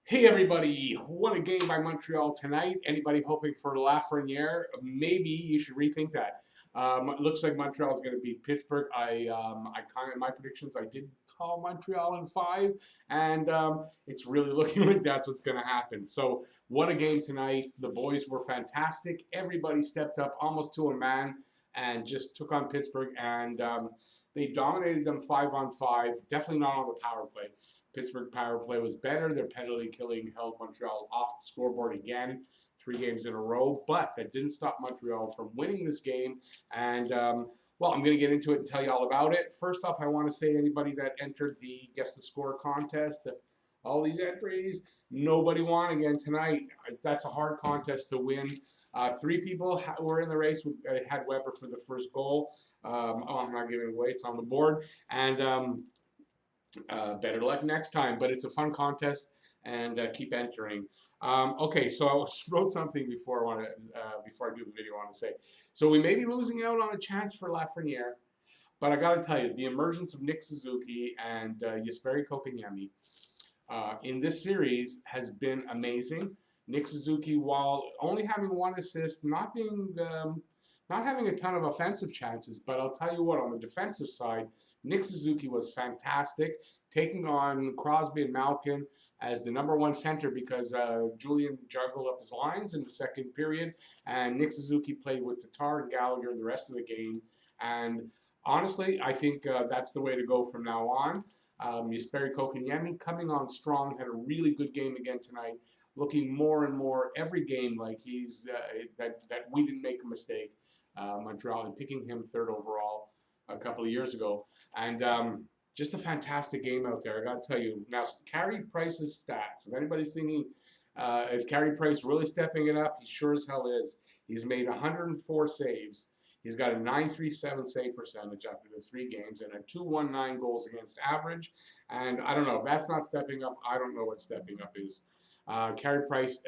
Hey everybody, what a game by Montreal tonight. Anybody hoping for Lafreniere? Maybe you should rethink that. It looks like Montreal is going to beat Pittsburgh. I kind of my predictions. I did call Montreal in 5, and it's really looking like that's what's going to happen. So what a game tonight! The boys were fantastic. Everybody stepped up almost to a man and just took on Pittsburgh, and they dominated them 5-on-5. Definitely not on the power play. Pittsburgh power play was better. Their penalty killing held Montreal off the scoreboard again, 3 games in a row. But that didn't stop Montreal from winning this game. And, well, I'm going to get into it and tell you all about it. First off, I want to say anybody that entered the Guess the Score contest, all these entries, nobody won again tonight. That's a hard contest to win. 3 people were in the race. Had Weber for the first goal. I'm not giving it away. It's on the board. And better luck next time, but it's a fun contest, and keep entering. Okay, so I wrote something before I do the video. I want to say, so we may be losing out on a chance for Lafreniere, but I got to tell you, the emergence of Nick Suzuki and Jesperi Kotkaniemi in this series has been amazing. Nick Suzuki, while only having 1 assist, not having a ton of offensive chances, but I'll tell you what, on the defensive side, Nick Suzuki was fantastic, taking on Crosby and Malkin as the #1 center because Julian juggled up his lines in the second period, and Nick Suzuki played with Tatar and Gallagher the rest of the game. And honestly, I think that's the way to go from now on. Jesperi Kotkaniemi coming on strong, had a really good game again tonight, looking more and more every game like he's that we didn't make a mistake. Montreal, and picking him 3rd overall a couple of years ago. And just a fantastic game out there, I got to tell you. Now, Carey Price's stats, if anybody's thinking, is Carey Price really stepping it up? He sure as hell is. He's made 104 saves. He's got a .937 save percentage after the 3 games and a .219 goals against average. And I don't know, if that's not stepping up, I don't know what stepping up is. Carey Price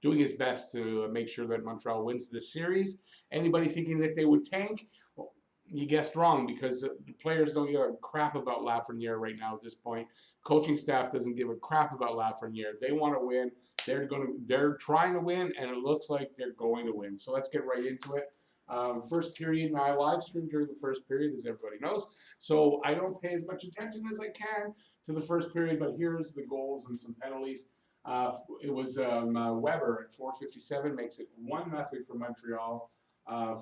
doing his best to make sure that Montreal wins this series. Anybody thinking that they would tank, well, you guessed wrong, because the players don't give a crap about Lafreniere right now at this point. Coaching staff doesn't give a crap about Lafreniere. They want to win. They're trying to win, and it looks like they're going to win. So let's get right into it. First period, now I live stream during the first period, as everybody knows, so I don't pay as much attention as I can to the first period, but here's the goals and some penalties. It was Weber at 4:57, makes it 1-0 for Montreal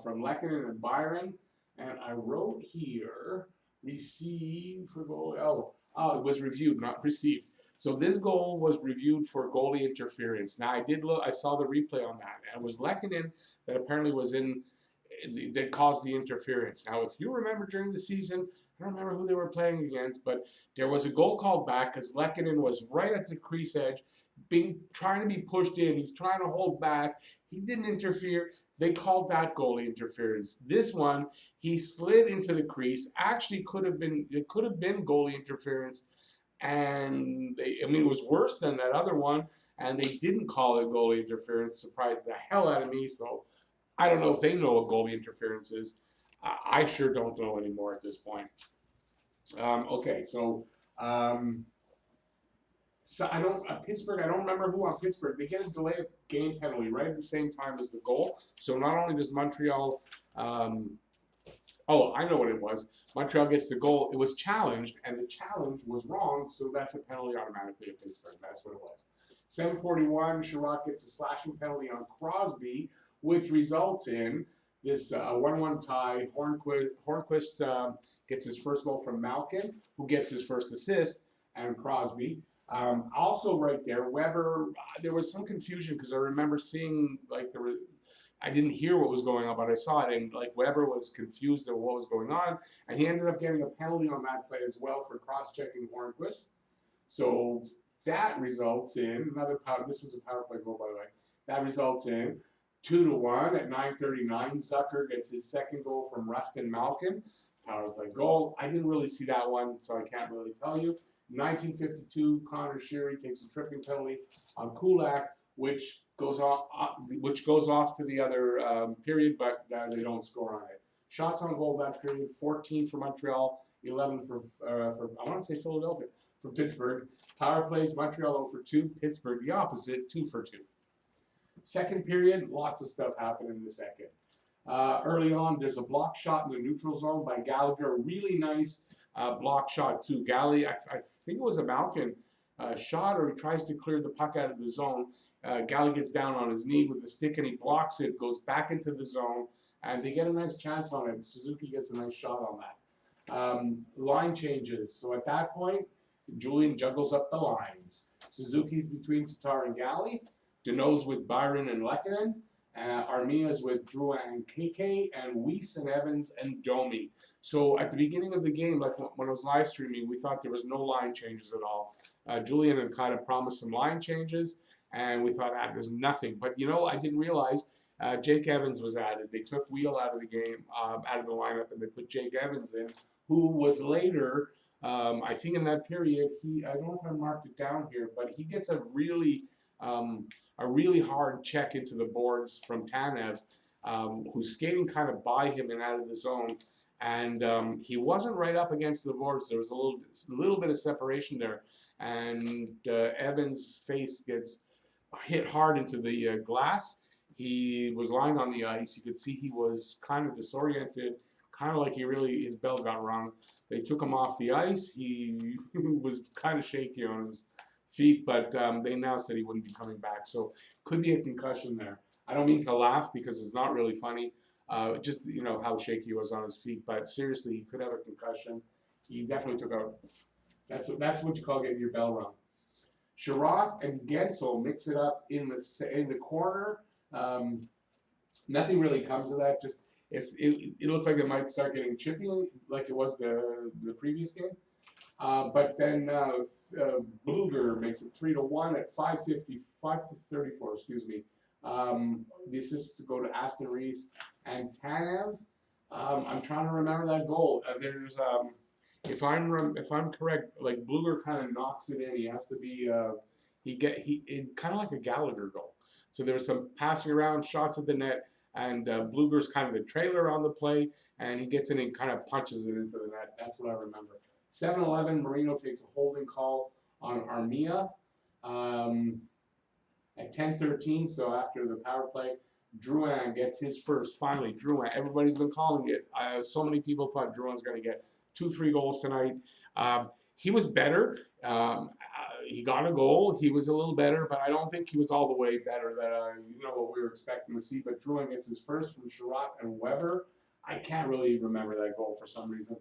from Lehkonen and Byron. And I wrote here, received for goal. Oh, it was reviewed, not received. So this goal was reviewed for goalie interference. Now I did look, I saw the replay on that, and it was Lehkonen that apparently was that caused the interference. Now, if you remember during the season, I don't remember who they were playing against, but there was a goal called back because Lehkonen was right at the crease edge, trying to be pushed in. He's trying to hold back. He didn't interfere. They called that goalie interference. This one, he slid into the crease. Actually, it could have been goalie interference, and it was worse than that other one, and they didn't call it goalie interference. Surprised the hell out of me. So I don't know if they know what goalie interference is. I sure don't know anymore at this point. Okay, so I don't Pittsburgh. I don't remember who on Pittsburgh. They get a delay of game penalty right at the same time as the goal. So not only does Montreal, oh, I know what it was. Montreal gets the goal. It was challenged, and the challenge was wrong. So that's a penalty automatically at Pittsburgh. That's what it was. 7:41. Sherratt gets a slashing penalty on Crosby, which results in this 1-1 tie. Hornquist gets his first goal from Malkin, who gets his first assist, and Crosby. Also right there, Weber, there was some confusion because I remember seeing, I didn't hear what was going on, but I saw it, and Weber was confused at what was going on, and he ended up getting a penalty on that play as well for cross-checking Hornquist. So that results in this was a power play goal, by the way. That results in 2-1 at 9:39. Zucker gets his second goal from Rustin Malkin. Power play goal. I didn't really see that one, so I can't really tell you. 1952, Connor Sheary takes a tripping penalty on Kulak, which goes off to the other period, but they don't score on it. Shots on goal that period: 14 for Montreal, 11 for I want to say Philadelphia. for Pittsburgh. Power plays, Montreal 0 for 2. Pittsburgh, the opposite, 2 for 2. Second period, lots of stuff happened in the second. Early on, there's a block shot in the neutral zone by Gallagher. Really nice block shot too. Galley, I think it was a Malkin shot, or he tries to clear the puck out of the zone. Galley gets down on his knee with the stick and he blocks it, goes back into the zone, and they get a nice chance on it. Suzuki gets a nice shot on that. Line changes. So at that point, Julian juggles up the lines. Suzuki's between Tatar and Galley. Deneau's with Byron and Lehkonen. Armia's with Drouin and KK, and Weiss and Evans and Domi. So at the beginning of the game, like when I was live streaming, we thought there was no line changes at all. Julian had kind of promised some line changes, and we thought, there's nothing. But, I didn't realize Jake Evans was added. They took Wheel out of the game, out of the lineup, and they put Jake Evans in, who was later, I think in that period, I don't know if I marked it down here, but he gets a really hard check into the boards from Tanev, who's skating kind of by him and out of the zone. And he wasn't right up against the boards. There was a little bit of separation there. And Evans' face gets hit hard into the glass. He was lying on the ice. You could see he was kind of disoriented, kind of like his bell got rung. They took him off the ice. He was kind of shaky on his feet, but they now said he wouldn't be coming back. So could be a concussion there. I don't mean to laugh because it's not really funny. Just how shaky he was on his feet. But seriously, he could have a concussion. He definitely took out. That's what you call getting your bell rung. Sherratt and Gensel mix it up in the corner. Nothing really comes of that. Just it looked like it might start getting chippy, like it was the previous game. But then Bluger makes it 3-1 at 5:34. Excuse me. The assist to go to Aston Reese and Tanev. I'm trying to remember that goal. There's if I'm correct, like Bluger kind of knocks it in. He has to be kind of like a Gallagher goal. So there was some passing around, shots at the net, and Bluger's kind of the trailer on the play, and he gets in and kind of punches it into the net. That's what I remember. 7-11, Marino takes a holding call on Armia at 10-13, so after the power play, Drouin gets his first. Finally, Drouin. Everybody's been calling it. So many people thought Drouin's going to get 2-3 goals tonight. He was better. He got a goal. He was a little better, but I don't think he was all the way better that what we were expecting to see. But Drouin gets his first from Sherratt and Weber. I can't really remember that goal for some reason.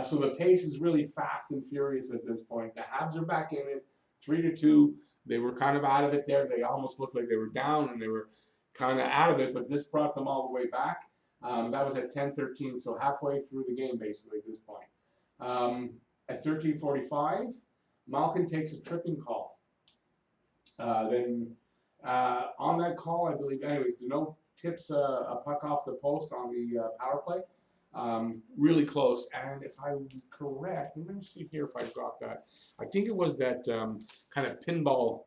So the pace is really fast and furious at this point. The Habs are back in it, 3-2. They were kind of out of it there. They almost looked like they were down and they were kind of out of it, but this brought them all the way back. That was at 10-13, so halfway through the game basically at this point. At 13:45, Malkin takes a tripping call. Then on that call, I believe, anyways, Deneau tips a puck off the post on the power play. Really close, and if I'm correct, let me see here if I got that. I think it was that kind of pinball,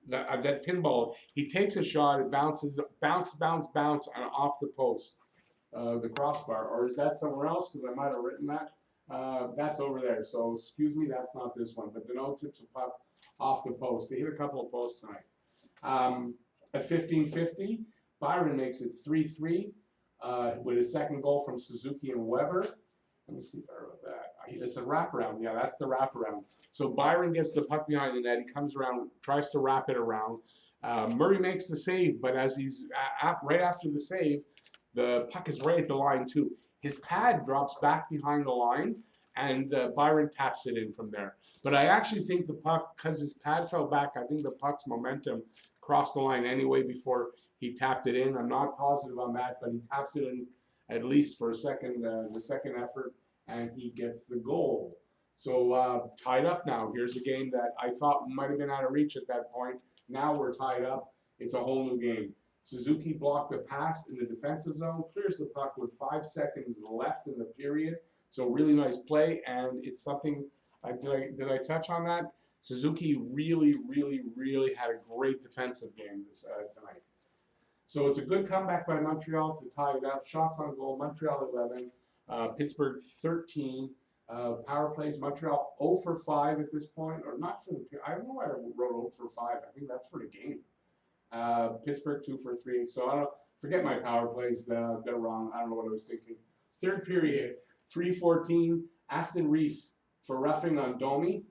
that pinball. He takes a shot, it bounces, bounce, and off the post, the crossbar. Or is that somewhere else? Because I might have written that. That's over there. So excuse me, that's not this one. But Deneau tips a puck off the post. They hit a couple of posts tonight. At 15:50, Byron makes it 3-3. With a second goal from Suzuki and Weber. Let me see if I wrote that. It's a wraparound. Yeah, that's the wraparound. So Byron gets the puck behind the net. He comes around, tries to wrap it around. Murray makes the save, but as he's right after the save, the puck is right at the line too. His pad drops back behind the line, and Byron taps it in from there. But I actually think the puck, because his pad fell back, I think the puck's momentum crossed the line anyway before he tapped it in. I'm not positive on that, but he taps it in at least for a second, the second effort, and he gets the goal. So tied up now. Here's a game that I thought might have been out of reach at that point. Now we're tied up. It's a whole new game. Suzuki blocked a pass in the defensive zone, clears the puck with 5 seconds left in the period. So really nice play, and it's something. Did I touch on that? Suzuki really had a great defensive game tonight. So it's a good comeback by Montreal to tie it up. Shots on goal, Montreal 11, Pittsburgh 13. Power plays, Montreal 0 for 5 at this point, or not for the. I don't know why I wrote 0 for 5. I think that's for the game. Pittsburgh 2 for 3. So I don't forget my power plays. They're wrong. I don't know what I was thinking. Third period, 3:14. Aston Reese for roughing on Domi.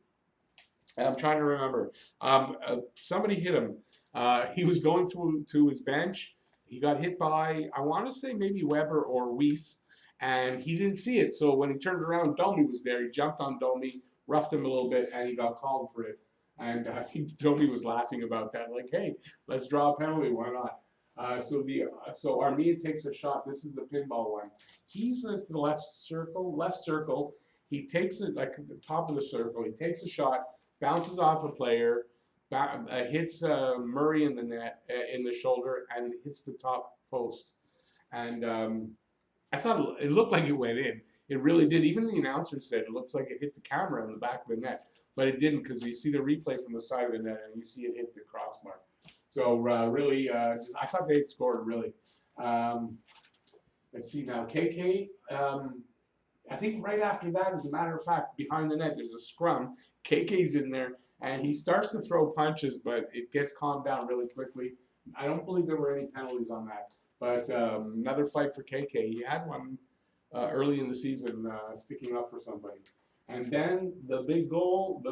I'm trying to remember. Somebody hit him. He was going to his bench. He got hit by, I want to say maybe Weber or Weiss, and he didn't see it. So when he turned around, Domi was there. He jumped on Domi, roughed him a little bit, and he got called for it. And I think Domi was laughing about that, like, "Hey, let's draw a penalty. Why not?" So Armia takes a shot. This is the pinball one. He's at the left circle. He takes it like at the top of the circle. He takes a shot, bounces off a player, hits Murray in the net, in the shoulder, and hits the top post. And I thought it looked like it went in. It really did. Even the announcer said it looks like it hit the camera in the back of the net, but it didn't, because you see the replay from the side of the net and you see it hit the crossbar. So really, I thought they had scored really. Let's see now, KK. I think right after that, as a matter of fact, behind the net, there's a scrum. KK's in there, and he starts to throw punches, but it gets calmed down really quickly. I don't believe there were any penalties on that. But another fight for KK. He had one early in the season, sticking up for somebody. And then the big goal.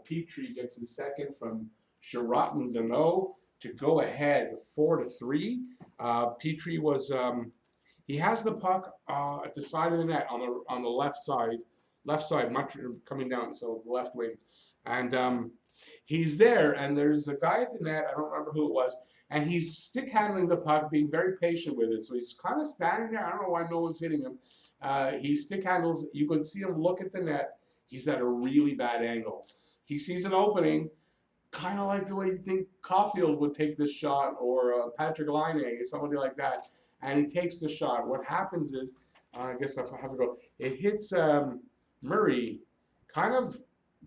Petrie gets his second from Sheraton Dano to go ahead 4-3. Petrie was he has the puck at the side of the net on the left side, coming down, so the left wing, and he's there, and there's a guy at the net. I don't remember who it was, and he's stick handling the puck, being very patient with it. So he's kind of standing there. I don't know why no one's hitting him. He stick handles. You can see him look at the net. He's at a really bad angle. He sees an opening, kind of like the way you think Caulfield would take this shot, or Patrick Laine, somebody like that. And he takes the shot. What happens is, I guess I have to go. It hits Murray, kind of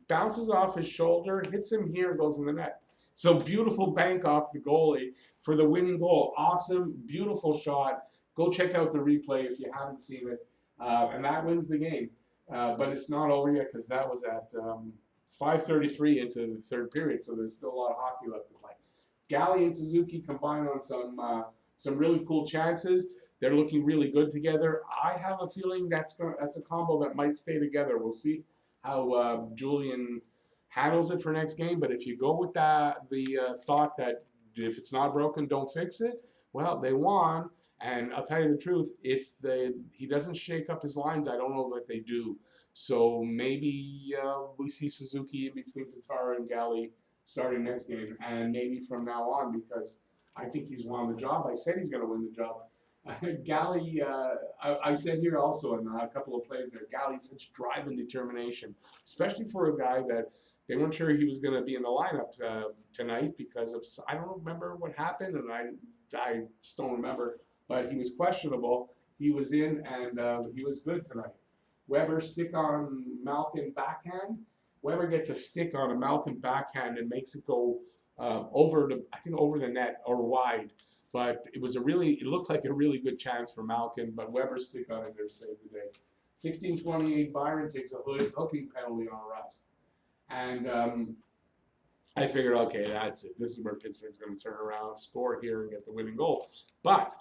bounces off his shoulder, hits him here, and goes in the net. So beautiful bank off the goalie for the winning goal. Awesome, beautiful shot. Go check out the replay if you haven't seen it. And that wins the game. But it's not over yet, because that was at 5:33 into the third period, so there's still a lot of hockey left to play. Galley and Suzuki combine on some really cool chances. They're looking really good together. I have a feeling that's a combo that might stay together. We'll see how Julian handles it for next game. But if you go with the thought that if it's not broken, don't fix it, well, they won. And I'll tell you the truth, if he doesn't shake up his lines, I don't know that they do. So maybe we see Suzuki in between Tatar and Galley starting next game, and maybe from now on, because I think he's won the job. I said he's going to win the job. Galley, I said here also in a couple of plays there, Galley, such drive and determination, especially for a guy that they weren't sure he was going to be in the lineup tonight because of, I don't remember what happened, and I just don't remember, but he was questionable. He was in, and he was good tonight. Weber stick on Malkin backhand. Weber gets a stick on a Malkin backhand and makes it go over the net or wide. But it looked like a really good chance for Malkin, but Weber stick on it there saved the day. 16:28, Byron takes a hooking penalty on Rust. And I figured, okay, that's it. This is where Pittsburgh's going to turn around, score here, and get the winning goal. But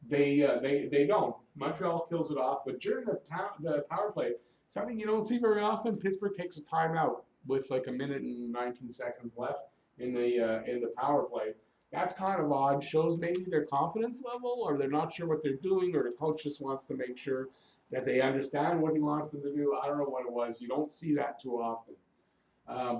they don't. Montreal kills it off. But during the power play, something you don't see very often, Pittsburgh takes a timeout with like a minute and 19 seconds left in the power play. That's kind of odd. Shows maybe their confidence level, or they're not sure what they're doing, or the coach just wants to make sure that they understand what he wants them to do. I don't know what it was. You don't see that too often.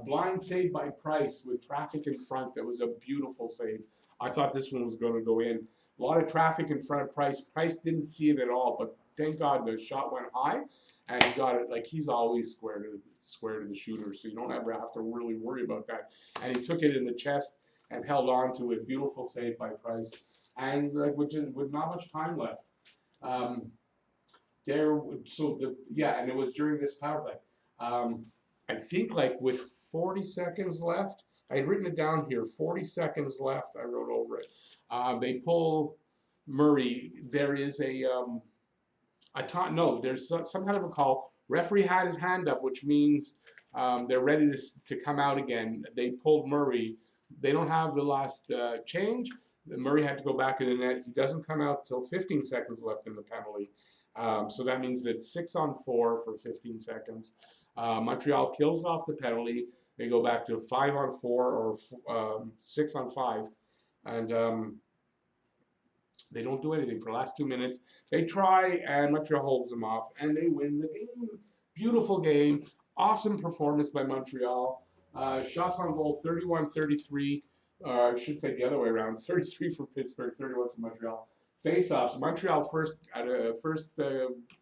Blind save by Price with traffic in front. That was a beautiful save. I thought this one was going to go in. A lot of traffic in front of Price. Price didn't see it at all, but thank God the shot went high, and he got it. Like, he's always square to the shooter, so you don't ever have to really worry about that. And he took it in the chest and held on to it. Beautiful save by Price, and with not much time left. And it was during this power play. I think like with 40 seconds left, I had written it down here, 40 seconds left, I wrote over it. They pull Murray. There is there's some kind of a call Referee had his hand up, which means they're ready to come out again. They pulled Murray. They don't have the last change. Murray had to go back in the net. He doesn't come out till 15 seconds left in the penalty. So that means that 6-on-4 for 15 seconds. Montreal kills off the penalty. They go back to 5-on-4 or 6-on-5. And they don't do anything for the last 2 minutes. They try, and Montreal holds them off, and they win the game. Beautiful game. Awesome performance by Montreal. Shots on goal, 31-33. I should say the other way around. 33 for Pittsburgh, 31 for Montreal. Face-offs. Montreal first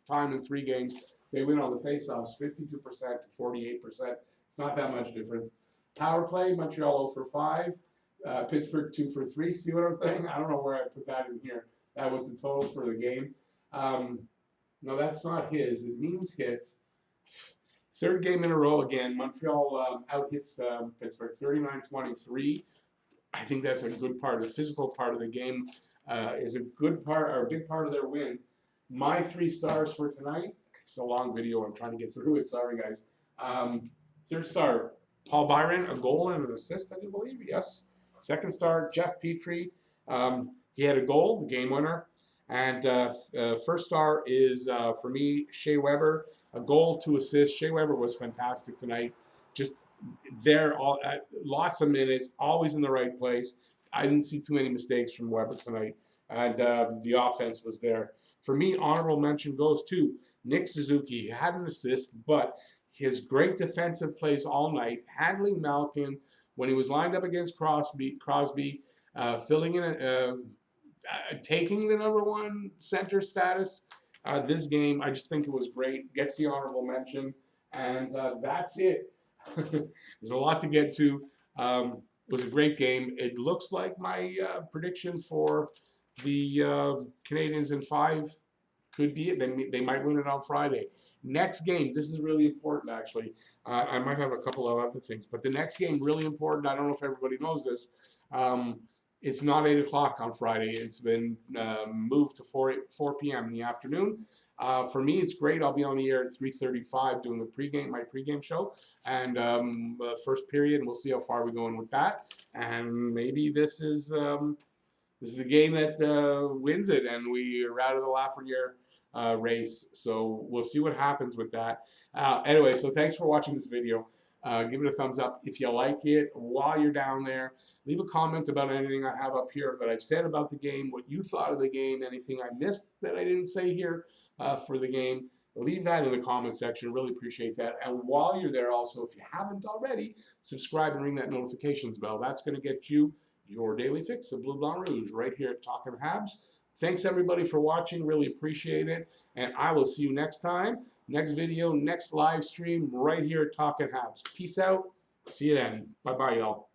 time in 3 games. They win on the face-offs, 52% to 48%. It's not that much difference. Power play, Montreal 0 for 5. Pittsburgh 2 for 3. See what I'm saying? I don't know where I put that in here. That was the total for the game. No, that's not his. It means hits. 3rd game in a row again. Montreal out-hits Pittsburgh 39-23. I think that's a good part. The physical part of the game is a good part, or a big part of their win. My 3 stars for tonight. It's a long video. I'm trying to get through it. Sorry, guys. 3rd star, Paul Byron, a goal and an assist, I do believe. Yes. 2nd star, Jeff Petrie. He had a goal, the game winner. And 1st star is, for me, Shea Weber. A goal, 2 assists. Shea Weber was fantastic tonight. Just there, lots of minutes, always in the right place. I didn't see too many mistakes from Weber tonight. And the offense was there. For me, honorable mention goes to Nick Suzuki. He had an assist, but his great defensive plays all night, handling Malkin, when he was lined up against Crosby, filling in, taking the #1 center status. This game, I just think it was great. Gets the honorable mention, and that's it. There's a lot to get to. It was a great game. It looks like my prediction for the Canadiens in 5 could be it. They might win it on Friday. Next game, this is really important, actually. I might have a couple of other things, but the next game, really important. I don't know if everybody knows this. It's not 8 o'clock on Friday. It's been moved to 4 p.m. in the afternoon. For me, it's great. I'll be on the air at 3:35 doing my pregame show, and first period, and we'll see how far we're going with that. And maybe this is the game that wins it, and we're out of the Lafreniere race. So we'll see what happens with that. Anyway, so thanks for watching this video. Give it a thumbs up if you like it. While you're down there, leave a comment about anything I have up here that I've said about the game, what you thought of the game, anything I missed that I didn't say here for the game. Leave that in the comment section. Really appreciate that. And while you're there also, if you haven't already, subscribe and ring that notifications bell. That's going to get you your daily fix of Bleu Blanc Rouge right here at Talkin' Habs. Thanks everybody for watching. Really appreciate it. And I will see you next time. Next video, next live stream right here at Talkin' Habs. Peace out. See you then. Bye-bye, y'all.